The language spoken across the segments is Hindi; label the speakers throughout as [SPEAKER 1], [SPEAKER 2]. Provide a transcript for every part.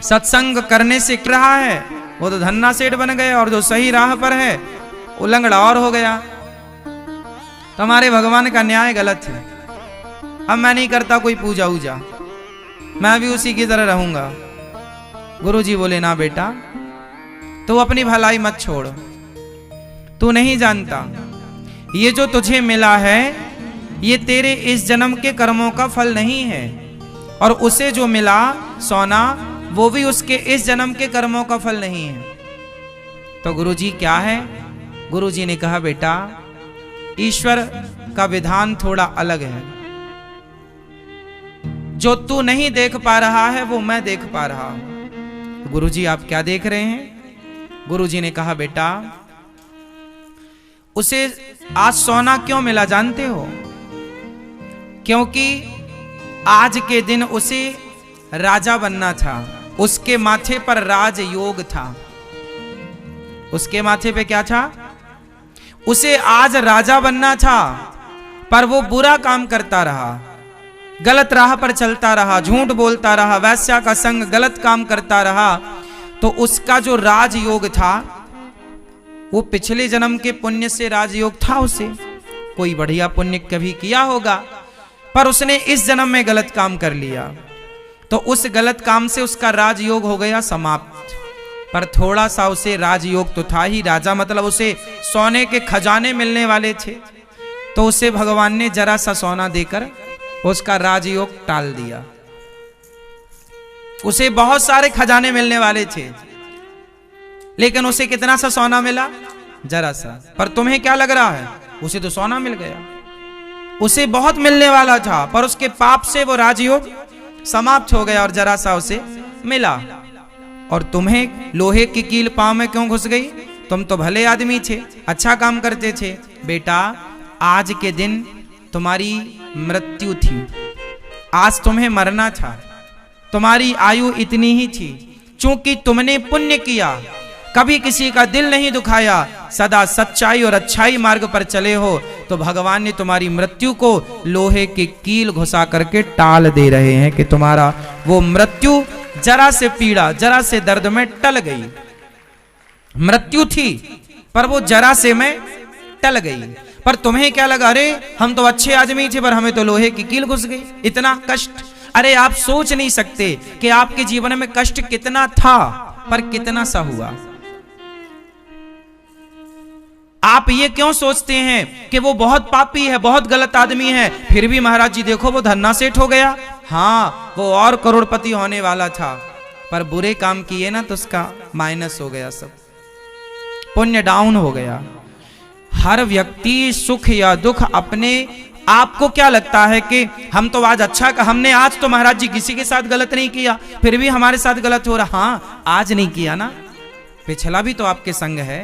[SPEAKER 1] सत्संग करने से क्या रहा है, वो तो धन्ना सेठ बन गए, और जो सही राह पर है वो लंगड़ा और हो गया। तो हमारे भगवान का न्याय गलत है। अब मैं नहीं करता कोई पूजा वूजा, मैं भी उसी की तरह रहूंगा। गुरुजी बोले ना बेटा, तू अपनी भलाई मत छोड़, तू नहीं जानता ये जो तुझे मिला है ये तेरे इस जन्म के कर्मों का फल नहीं है, और उसे जो मिला सोना वो भी उसके इस जन्म के कर्मों का फल नहीं है। तो गुरुजी क्या है? गुरुजी ने कहा बेटा, ईश्वर का विधान थोड़ा अलग है। जो तू नहीं देख पा रहा है वो मैं देख पा रहा हूं। तो गुरुजी आप क्या देख रहे हैं? गुरुजी ने कहा बेटा, उसे आज सोना क्यों मिला जानते हो? क्योंकि आज के दिन उसे राजा बनना था, उसके माथे पर राज योग था। उसके माथे पे क्या था? उसे आज राजा बनना था, पर वो बुरा काम करता रहा, गलत राह पर चलता रहा, झूठ बोलता रहा, वैश्या का संग, गलत काम करता रहा। तो उसका जो राजयोग था वो पिछले जन्म के पुण्य से राजयोग था। उसे कोई बढ़िया पुण्य कभी किया होगा, पर उसने इस जन्म में गलत काम कर लिया, तो उस गलत काम से उसका राजयोग हो गया समाप्त। पर थोड़ा सा उसे राजयोग तो था ही, राजा मतलब उसे सोने के खजाने मिलने वाले थे, तो उसे भगवान ने जरा सा सोना देकर उसका राजयोग टाल दिया। उसे बहुत सारे खजाने मिलने वाले थे, लेकिन उसे कितना सा सोना मिला? जरा सा। पर तुम्हें क्या लग रहा है? उसे तो सोना मिल गया। उसे बहुत मिलने वाला था, पर उसके पाप से वो राजयोग समाप्त हो गया और जरा सा उसे मिला। और तुम्हें लोहे की कील पांव में क्यों घुस गई? तुम तो भले आदमी थे, अच्छा काम करते थे। बेटा, आज के दिन तुम्हारी मृत्यु थी, आज तुम्हें मरना था, तुम्हारी आयु इतनी ही थी। चूंकि तुमने पुण्य किया, कभी किसी का दिल नहीं दुखाया, सदा सच्चाई और अच्छाई मार्ग पर चले हो, तो भगवान ने तुम्हारी मृत्यु को लोहे की कील घुसा करके टाल दे रहे हैं कि तुम्हारा वो मृत्यु जरा से पीड़ा, जरा से दर्द में टल गई। मृत्यु थी पर वो जरा से में टल गई। पर तुम्हें क्या लगा? अरे हम तो अच्छे आदमी थे, पर हमें तो लोहे की कील घुस गई, इतना कष्ट। अरे आप सोच नहीं सकते कि आपके जीवन में कष्ट कितना था, पर कितना सा हुआ। आप ये क्यों सोचते हैं कि वो बहुत पापी है, बहुत गलत आदमी है, फिर भी महाराज जी देखो वो धन्ना सेठ हो गया। हाँ, वो और करोड़पति होने वाला था, पर बुरे काम किए ना तो उसका माइनस हो गया, सब पुण्य डाउन हो गया। हर व्यक्ति सुख या दुख अपने आपको क्या लगता है कि हम तो आज अच्छा का, हमने आज तो महाराज जी किसी के साथ गलत नहीं किया, फिर भी हमारे साथ गलत हो रहा। हाँ, आज नहीं किया ना, पिछला भी तो आपके संग है।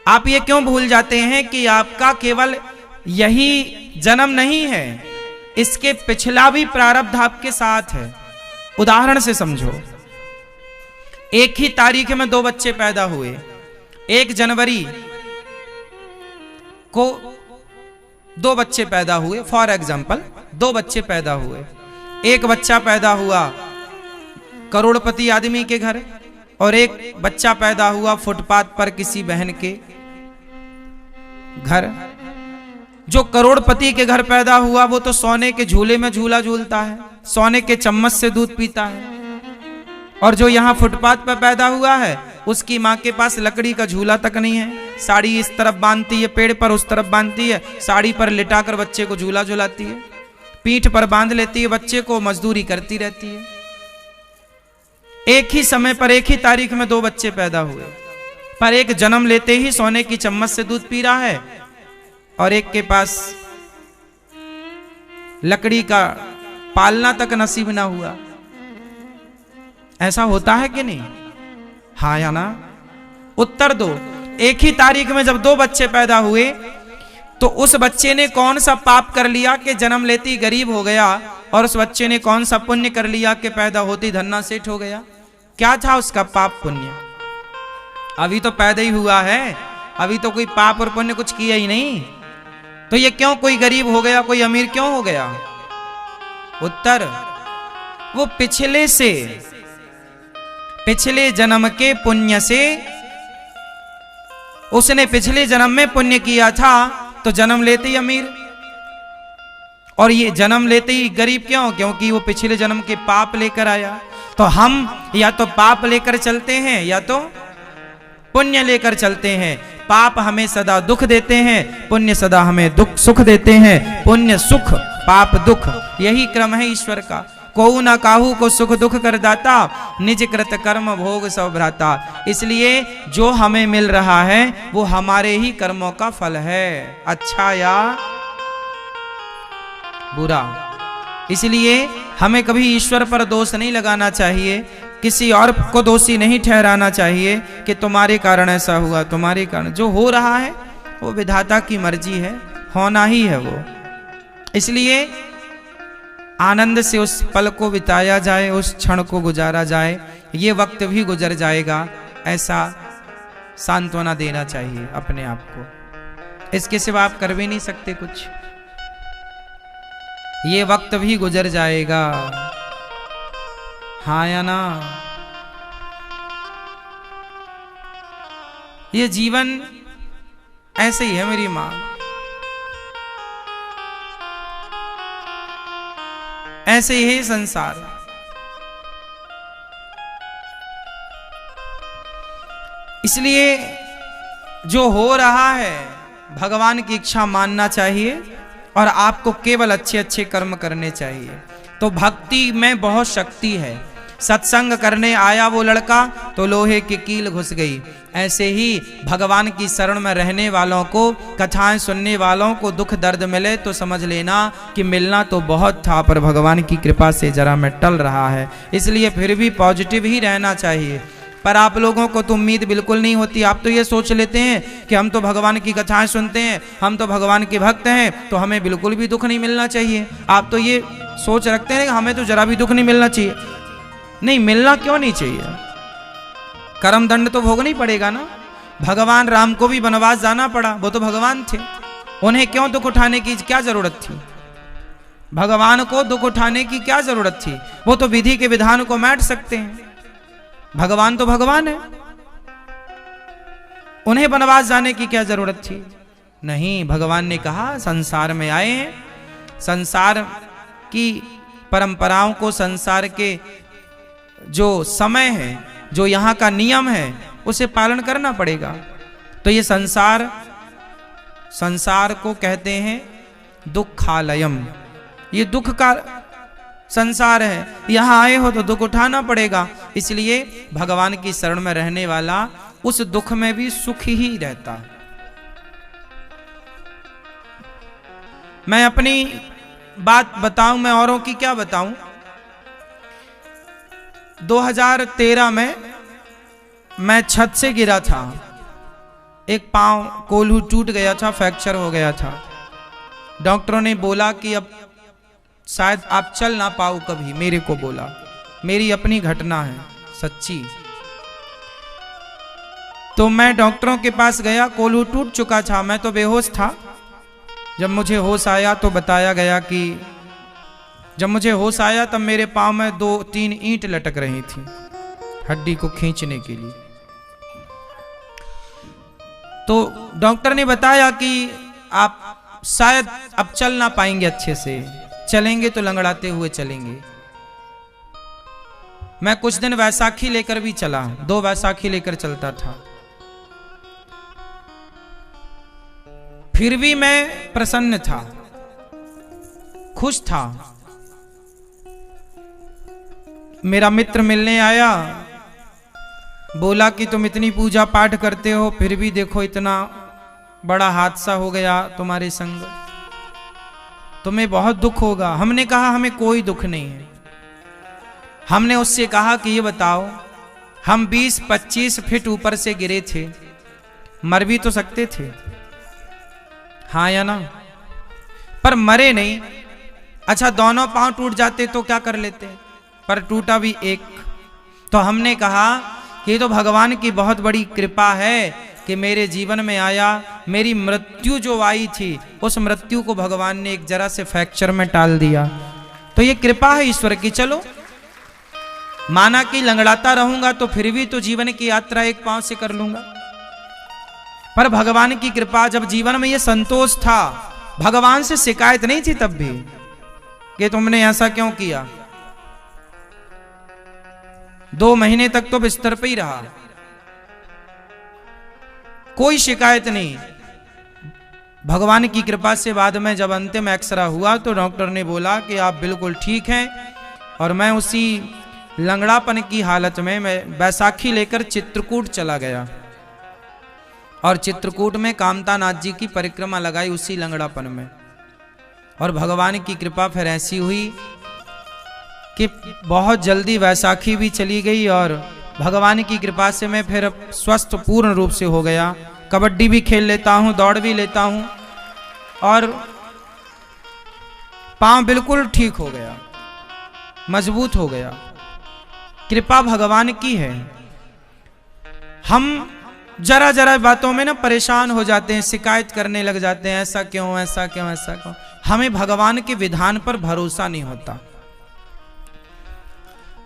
[SPEAKER 1] आप ये क्यों भूल जाते हैं कि आपका केवल यही जन्म नहीं है, इसके पिछला भी प्रारब्ध आपके साथ है। उदाहरण से समझो, एक ही तारीख में दो बच्चे पैदा हुए। 1 जनवरी को दो बच्चे पैदा हुए, फॉर एग्जाम्पल 2 बच्चे पैदा हुए। एक बच्चा पैदा हुआ करोड़पति आदमी के घर, और एक बच्चा पैदा हुआ फुटपाथ पर किसी बहन के घर। जो करोड़पति के घर पैदा हुआ वो तो सोने के झूले में झूला झूलता है, सोने के चम्मच से दूध पीता है, और जो यहाँ फुटपाथ पर पैदा हुआ है उसकी माँ के पास लकड़ी का झूला तक नहीं है। साड़ी इस तरफ बांधती है, पेड़ पर उस तरफ बांधती है, साड़ी पर लिटाकर बच्चे को झूला झुलाती है, पीठ पर बांध लेती है बच्चे को, मजदूरी करती रहती है। एक ही समय पर एक ही तारीख में 2 बच्चे पैदा हुए, पर एक जन्म लेते ही सोने की चम्मच से दूध पी रहा है, और एक के पास लकड़ी का पालना तक नसीब ना हुआ। ऐसा होता है कि नहीं? हाँ या ना? उत्तर दो। एक ही तारीख में जब 2 बच्चे पैदा हुए, तो उस बच्चे ने कौन सा पाप कर लिया कि जन्म लेते ही गरीब हो गया, और उस बच्चे ने कौन सा पुण्य कर लिया कि पैदा होते ही धन्ना सेठ हो गया? क्या था उसका पाप पुण्य? अभी तो पैदा ही हुआ है, अभी तो कोई पाप और पुण्य कुछ किया ही नहीं, तो ये क्यों कोई गरीब हो गया, कोई अमीर क्यों हो गया? उत्तर, वो पिछले जन्म के पुण्य से, उसने पिछले जन्म में पुण्य किया था तो जन्म लेते ही अमीर, और ये जन्म लेते ही गरीब क्यों? क्योंकि वो पिछले जन्म के पाप लेकर आया। तो हम या तो पाप लेकर चलते हैं या तो पुण्य लेकर चलते हैं। पाप हमें सदा दुख देते हैं, पुण्य सदा हमें दुख सुख देते हैं। पुण्य सुख, पाप दुख, यही क्रम है ईश्वर का। कोऊ न काहू को सुख दुख कर दाता, निज कृत कर्म भोग सब भ्राता। इसलिए जो हमें मिल रहा है वो हमारे ही कर्मों का फल है, अच्छा या बुरा। इसलिए हमें कभी ईश्वर पर दोष नहीं लगाना चाहिए, किसी और को दोषी नहीं ठहराना चाहिए कि तुम्हारे कारण ऐसा हुआ, तुम्हारे कारण। जो हो रहा है वो विधाता की मर्जी है, होना ही है वो। इसलिए आनंद से उस पल को बिताया जाए, उस क्षण को गुजारा जाए। ये वक्त भी गुजर जाएगा, ऐसा सांत्वना देना चाहिए अपने आप को। इसके सिवा आप कर भी नहीं सकते कुछ। ये वक्त भी गुजर जाएगा, हाँ या ना? ये जीवन ऐसे ही है मेरी मां, ऐसे ही है संसार। इसलिए जो हो रहा है भगवान की इच्छा मानना चाहिए और आपको केवल अच्छे अच्छे कर्म करने चाहिए। तो भक्ति में बहुत शक्ति है। सत्संग करने आया वो लड़का तो लोहे की कील घुस गई। ऐसे ही भगवान की शरण में रहने वालों को, कथाएं सुनने वालों को दुख दर्द मिले तो समझ लेना कि मिलना तो बहुत था, पर भगवान की कृपा से जरा मैं टल रहा है। इसलिए फिर भी पॉजिटिव ही रहना चाहिए। पर आप लोगों को तो उम्मीद बिल्कुल नहीं होती। आप तो ये सोच लेते हैं कि हम तो भगवान की कथाएं सुनते हैं, हम तो भगवान के भक्त हैं, तो हमें बिल्कुल भी दुख नहीं मिलना चाहिए। आप तो ये सोच रखते हैं कि हमें तो जरा भी दुख नहीं मिलना चाहिए। नहीं, मिलना क्यों नहीं चाहिए? कर्म दंड तो भोगना ही पड़ेगा ना। भगवान राम को भी वनवास जाना पड़ा, वो तो भगवान थे, उन्हें क्यों दुख उठाने की क्या जरूरत थी? भगवान को दुख उठाने की क्या जरूरत थी? वो तो विधि के विधान को मैट सकते हैं। भगवान तो भगवान है, उन्हें वनवास जाने की क्या जरूरत थी? नहीं, भगवान ने कहा संसार में आए हैं, संसार की परंपराओं को, संसार के जो समय है, जो यहाँ का नियम है, उसे पालन करना पड़ेगा। तो ये संसार को कहते हैं दुखालयम। ये दुख का संसार है, यहाँ आए हो तो दुख उठाना पड़ेगा। इसलिए भगवान की शरण में रहने वाला उस दुख में भी सुख ही रहता है। मैं अपनी बात बताऊं, मैं औरों की क्या बताऊं। 2013 में मैं छत से गिरा था, एक पांव कोल्हू टूट गया था, फ्रैक्चर हो गया था। डॉक्टरों ने बोला कि अब शायद आप चल ना पाओ कभी। मेरे को बोला, मेरी अपनी घटना है सच्ची। तो मैं डॉक्टरों के पास गया, कोल्हू टूट चुका था, मैं तो बेहोश था। जब मुझे होश आया तो बताया गया कि जब मुझे होश आया तब मेरे पांव में 2-3 ईंट लटक रही थी हड्डी को खींचने के लिए। तो डॉक्टर ने बताया कि आप शायद अब चल ना पाएंगे अच्छे से, चलेंगे तो लंगड़ाते हुए चलेंगे। मैं कुछ दिन वैसाखी लेकर भी चला, 2 वैसाखी लेकर चलता था। फिर भी मैं प्रसन्न था, खुश था। मेरा मित्र मिलने आया, बोला कि तुम इतनी पूजा पाठ करते हो, फिर भी देखो इतना बड़ा हादसा हो गया तुम्हारे संग, तुम्हें बहुत दुख होगा। हमने कहा हमें कोई दुख नहीं है। हमने उससे कहा कि ये बताओ, हम 20-25 फीट ऊपर से गिरे थे, मर भी तो सकते थे, हाँ या ना? पर मरे नहीं। अच्छा, दोनों पांव टूट जाते तो क्या कर लेते, पर टूटा भी एक। तो हमने कहा कि ये तो भगवान की बहुत बड़ी कृपा है कि मेरे जीवन में आया। मेरी मृत्यु जो आई थी, उस मृत्यु को भगवान ने एक जरा से फ्रैक्चर में टाल दिया। तो ये कृपा है ईश्वर की। चलो माना कि लंगड़ाता रहूंगा तो फिर भी तो जीवन की यात्रा एक पांव से कर लूंगा। पर भगवान की कृपा, जब जीवन में ये संतोष था, भगवान से शिकायत नहीं थी तब भी कि तुमने ऐसा क्यों किया। 2 महीने तक तो बिस्तर पे ही रहा, कोई शिकायत नहीं। भगवान की कृपा से बाद में जब अंतिम एक्सरा हुआ तो डॉक्टर ने बोला कि आप बिल्कुल ठीक हैं। और मैं उसी लंगड़ापन की हालत में मैं बैसाखी लेकर चित्रकूट चला गया और चित्रकूट में कामतानाथ जी की परिक्रमा लगाई उसी लंगड़ापन में। और भगवान की कृपा फिर ऐसी हुई कि बहुत जल्दी वैसाखी भी चली गई और भगवान की कृपा से मैं फिर स्वस्थ पूर्ण रूप से हो गया। कबड्डी भी खेल लेता हूँ, दौड़ भी लेता हूँ और पांव बिल्कुल ठीक हो गया, मजबूत हो गया। कृपा भगवान की है। हम जरा जरा बातों में ना परेशान हो जाते हैं, शिकायत करने लग जाते हैं, ऐसा क्यों, ऐसा क्यों, ऐसा क्यों। हमें भगवान के विधान पर भरोसा नहीं होता।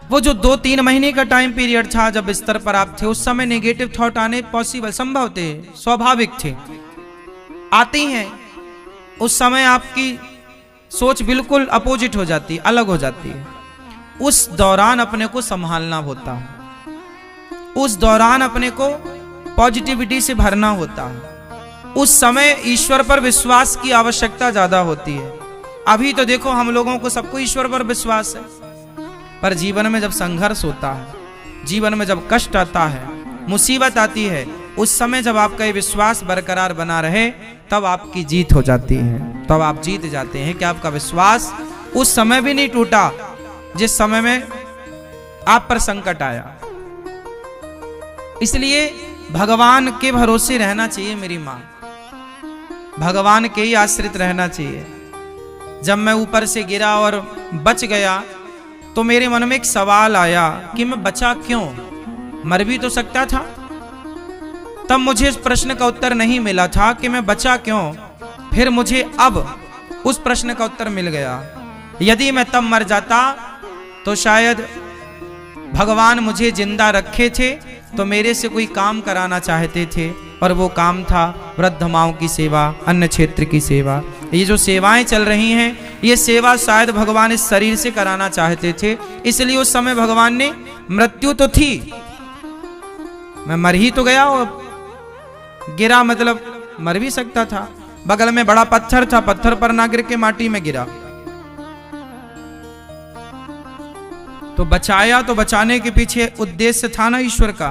[SPEAKER 1] वो जो 2-3 महीने का टाइम पीरियड था जब बिस्तर पर आप थे, उस समय नेगेटिव थॉट आने पॉसिबल, संभव थे, स्वाभाविक थे, आती हैं। उस समय आपकी सोच बिल्कुल अपोजिट हो जाती है, अलग हो जाती है। उस दौरान अपने को संभालना होता है, उस दौरान अपने को पॉजिटिविटी से भरना होता है। उस समय ईश्वर पर विश्वास की आवश्यकता ज्यादा होती है। अभी तो देखो हम लोगों को सबको ईश्वर पर विश्वास है, पर जीवन में जब संघर्ष होता है, जीवन में जब कष्ट आता है, मुसीबत आती है, उस समय जब आपका ये विश्वास बरकरार बना रहे तब आपकी जीत हो जाती है, तब आप जीत जाते हैं कि आपका विश्वास उस समय भी नहीं टूटा जिस समय में आप पर संकट आया। इसलिए भगवान के भरोसे रहना चाहिए मेरी माँ, भगवान के ही आश्रित रहना चाहिए। जब मैं ऊपर से गिरा और बच गया तो मेरे मन में एक सवाल आया कि मैं बचा क्यों, मर भी तो सकता था। तब मुझे इस प्रश्न का उत्तर नहीं मिला था कि मैं बचा क्यों। फिर मुझे अब उस प्रश्न का उत्तर मिल गया। यदि मैं तब मर जाता तो शायद भगवान मुझे जिंदा रखे थे तो मेरे से कोई काम कराना चाहते थे, और वो काम था वृद्ध माओं की सेवा, अन्य क्षेत्र की सेवा। ये जो सेवाएं चल रही हैं, ये सेवा शायद भगवान इस शरीर से कराना चाहते थे। इसलिए उस समय भगवान ने, मृत्यु तो थी, मैं मर ही तो गया, और गिरा मतलब मर भी सकता था। बगल में बड़ा पत्थर था, पत्थर पर ना गिर के माटी में गिरा। तो बचाया, तो बचाने के पीछे उद्देश्य था ना ईश्वर का।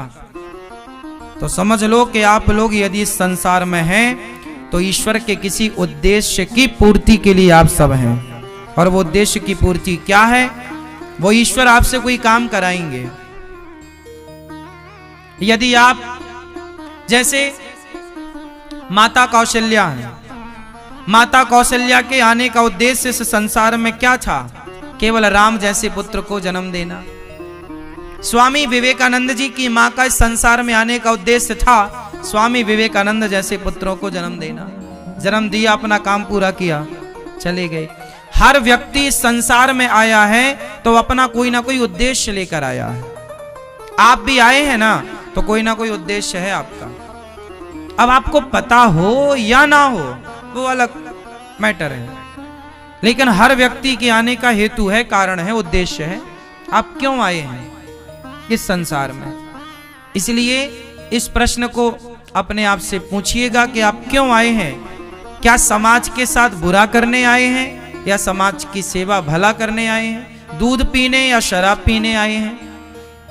[SPEAKER 1] तो समझ लो कि आप लोग यदि इस संसार में हैं तो ईश्वर के किसी उद्देश्य की पूर्ति के लिए आप सब हैं। और वो उद्देश्य की पूर्ति क्या है? वो ईश्वर आपसे कोई काम कराएंगे। यदि आप, जैसे माता कौशल्या है, माता कौशल्या के आने का उद्देश्य इस संसार में क्या था? केवल राम जैसे पुत्र को जन्म देना। स्वामी विवेकानंद जी की मां का इस संसार में आने का उद्देश्य था स्वामी विवेकानंद जैसे पुत्रों को जन्म देना। जन्म दिया, अपना काम पूरा किया, चले गए। हर व्यक्ति इस संसार में आया है तो अपना कोई ना कोई उद्देश्य लेकर आया है। आप भी आए हैं ना, तो कोई ना कोई उद्देश्य है आपका। अब आपको पता हो या ना हो वो अलग मैटर है, लेकिन हर व्यक्ति के आने का हेतु है, कारण है, उद्देश्य है। आप क्यों आए हैं इस संसार में? इसलिए इस प्रश्न को अपने आप से पूछिएगा कि आप क्यों आए हैं। क्या समाज के साथ बुरा करने आए हैं, या समाज की सेवा भला करने आए हैं? दूध पीने या शराब पीने आए हैं?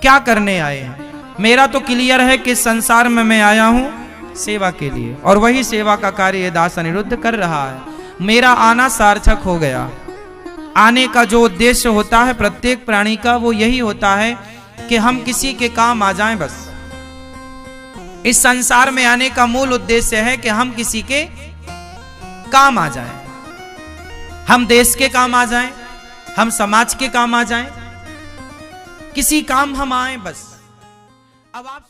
[SPEAKER 1] क्या करने आए हैं? मेरा तो क्लियर है कि संसार में मैं आया हूं सेवा के लिए, और वही सेवा का कार्य दास अनिरुद्ध कर रहा है। मेरा आना सार्थक हो गया। आने का जो उद्देश्य होता है प्रत्येक प्राणी का, वो यही होता है कि हम किसी के काम आ जाएं। बस इस संसार में आने का मूल उद्देश्य है कि हम किसी के काम आ जाएं, हम देश के काम आ जाएं, हम समाज के काम आ जाएं, किसी काम हम आए बस। अब आप